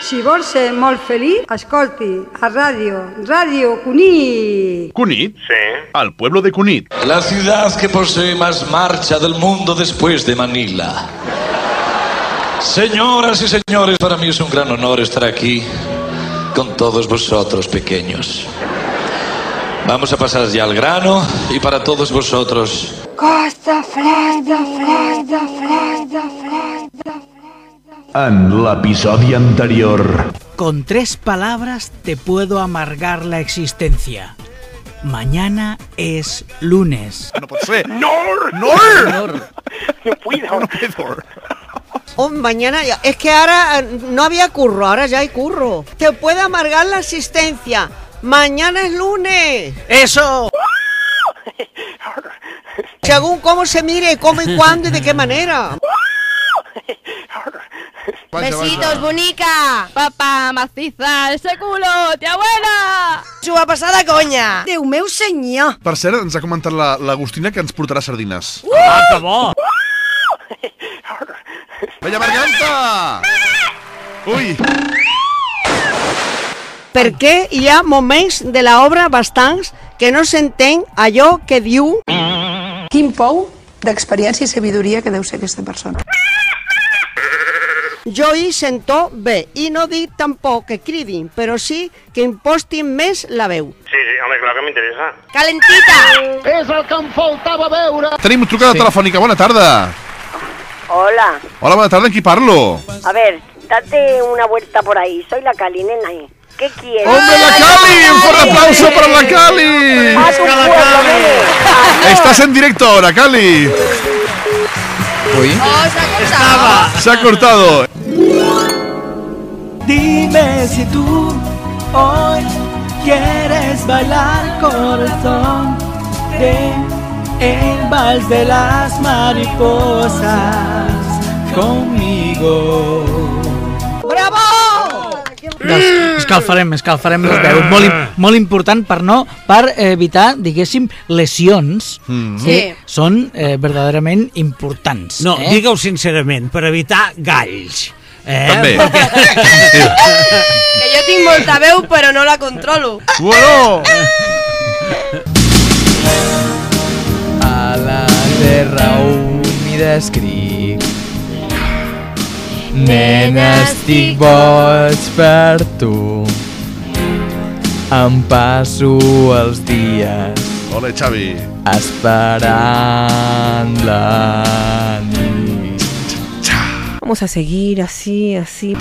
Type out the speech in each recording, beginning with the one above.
Si vol ser molt feliç, escolti a Ràdio Cunit. ¿Cunit? Sí. Al pueblo de Cunit. La ciudad que posee más marcha del mundo después de Manila. Señoras y señores, para mí es un gran honor estar aquí con todos vosotros pequeños. Vamos a pasar ya al grano y para todos vosotros... Costa Freda. En l'episodi anterior... Con 3 palabras te puedo amargar la existencia. Mañana es lunes. No pot ser. No puedo. Oh, mañana ya. Es que ahora no había curro, ahora ya hay curro. Te puede amargar la asistencia. Mañana es lunes. ¡Eso! Según cómo se mire, cómo y cuándo y de qué manera. Besitos, bonica. Papá, maciza, ese culo, tia buena. S'ho va passar de conya. Déu meu senyor. Per cert, ens ha comentat l'Agustina que ens portarà sardines. Ah, que bo! Bella Marganta! Ui! Perquè hi ha moments de l'obra bastants que no s'entén allò que diu... Quin pou d'experiència i sabidoria que deu ser aquesta persona. Jo hi sento bé, i no dic tampoc que cridin, però sí que impostin més la veu. Sí, home, clar que m'interessa. Calentita. És el que em faltava veure. Tenim trucada telefònica, bona tarda. Hola. Hola, bona tarda, amb qui parlo? A ver, date una vuelta por ahí. Soy la Cali, nena. ¿Qué quieres? ¡Hombre, la Cali! ¡Un fuerte aplauso para la Cali! ¡A tu pueblo, nene! Estás en directo ahora, Cali. Uy. Oh, se ha cortado. Dime si tú hoy quieres bailar, corazón, de el vals de las mariposas conmigo. Bravo! Escalfarem les veus. Molt important per evitar, diguéssim, lesions que són verdaderament importants. No, digue-ho sincerament, per evitar galls. També. Que jo tinc molta veu, però no la controlo. Bueno! A la terra humida escric: nena, estic boig per tu. Em passo els dies Ole, Xavi. Esperant la nit. Vamos a seguir así. Xavi.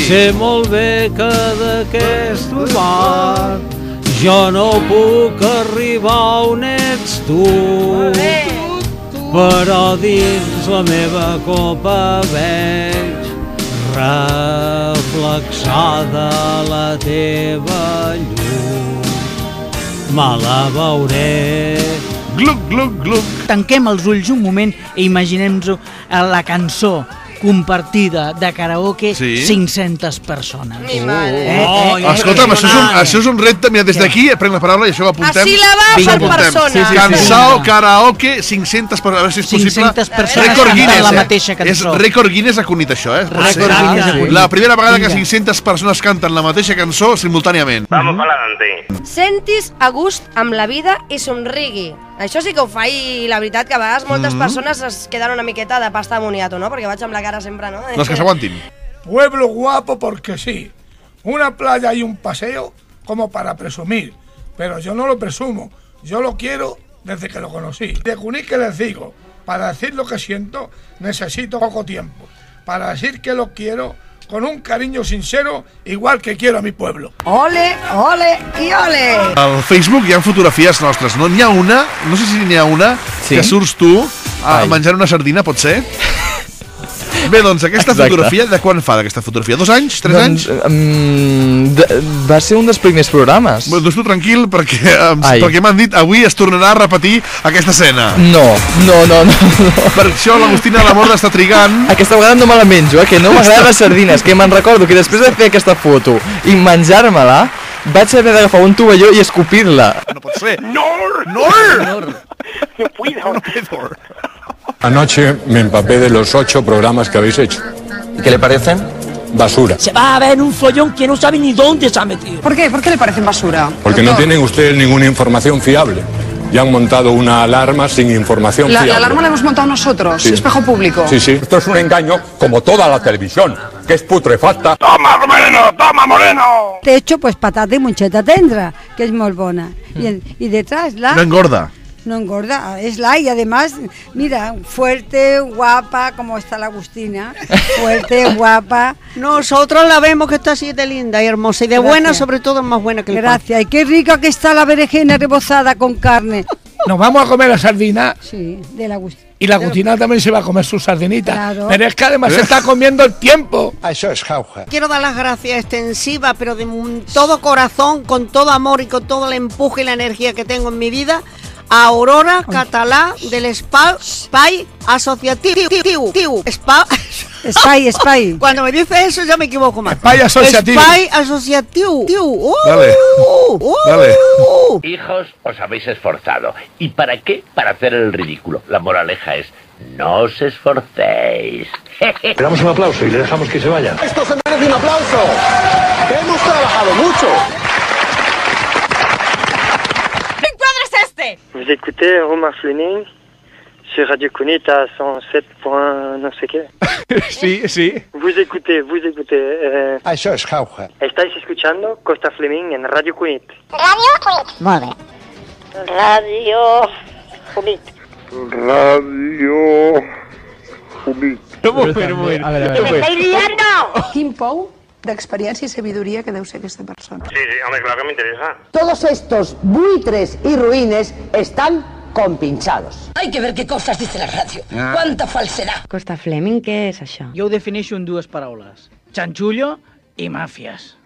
Sé molt bé que d'aquest bar jo no puc arribar on ets tu, però dins la meva copa veig reflexada la teva llum. Me la veuré. Gluc, gluc, gluc. Tanquem els ulls un moment i imaginem-nos la cançó compartida de karaoke 500 persones. Mi madre. Escolta'm, això és un repte. Mira, des d'aquí prenc la paraula i això ho apuntem. Síl·laba per persona. Cançó, karaoke, 500 persones. A veure si és possible. 500 persones cantant la mateixa cançó. És rècord Guinness a Cunit, això, La primera vegada que 500 persones canten la mateixa cançó simultàniament. Vamos para adelante. Sentis a gust amb la vida i somrigui. Això sí que ho fa i la veritat que a vegades moltes persones es queden una miqueta de pasta de moniato, no? Perquè vaig amb la cara sempre, no? Los que s'aguantin. Pueblo guapo porque sí. Una playa y un paseo como para presumir. Pero yo no lo presumo. Yo lo quiero desde que lo conocí. De Cunit, que les digo, para decir lo que siento necesito poco tiempo. Para decir que lo quiero con un cariño sincero, igual que quiero a mi pueblo. Ole, ole i ole! Al Facebook hi ha fotografies nostres, no? N'hi ha una, no sé si n'hi ha una, que surts tu menjant una sardina, pot ser? Bé, doncs aquesta fotografia, de quan fa d'aquesta fotografia? 2 anys? 3 anys? Va ser un dels primers programes. Doncs tu tranquil, perquè m'han dit avui es tornarà a repetir aquesta escena. No. Per això l'Agustina Lamorda està trigant. Aquesta vegada no me la menjo, que no m'agraden les sardines, que me'n recordo que després de fer aquesta foto i menjar-me-la, vaig haver d'agafar un tovalló i escopir-la. No pot ser. No puedo. Anoche me empapé de los 8 programas que habéis hecho. ¿Qué le parecen? basura. Se va a ver un follón que no sabe ni dónde se ha metido. ¿Por qué? ¿Por qué le parecen basura? Porque no tienen ustedes ninguna información fiable. Ya han montado una alarma sin información fiable. La alarma la hemos montado nosotros, Sí. espejo público. Sí, sí. Esto es un engaño como toda la televisión, que es putrefacta. Toma, Moreno, toma, Moreno. Te he hecho pues patata y moncheta tendra, que es muy buena. Y detrás la... No engorda. No engorda, es la y además, mira, fuerte, guapa, como está la Agustina, fuerte, guapa. Nosotros la vemos que está así de linda y hermosa y de Gracias. buena, sobre todo más buena que el pan. Gracias, y qué rica que está la berenjena rebozada con carne. Nos vamos a comer la sardina. Sí, de la Agustina. Y la Agustina también se va a comer sus sardinitas. Claro. Pero es que además se está comiendo el tiempo. Eso es jauja. Quiero dar las gracias extensivas, pero de todo corazón, con todo amor y con todo el empuje y la energía que tengo en mi vida, a Aurora Català del Espai Associatiu. Espai. Cuando me dice eso ya me equivoco más. Espai Associatiu. Espai Associatiu. Dale. Dale. Hijos, os habéis esforzado. ¿Y para qué? Para hacer el ridículo. La moraleja es, no os esforcéis. Le damos un aplauso y le dejamos que se vaya. Esto se merece un aplauso. Hemos trabajado mucho. ¿Qué cuadro es este? Vous écoutez Romain Fleming sur Radio Conita 107. no sé qué. Sí, sí. Vous écoutez. Eso es jauja. Estáis escuchando Costa Fleming en Radio Cunit. Radio Cunit. Molt bé. Radio Cunit. Radio Cunit. A ver. ¡Me estáis liando! Quin pou d'experiència i sabidoria que deu ser aquesta persona. Sí, hombre, claro que me interesa. Todos estos buitres y ruines están compinchados. Hay que ver qué cosas dice la radio. Cuánta falsedad. Costa Fleming, què és això? Jo ho defineixo en dues paraules. Chanchullo i màfies.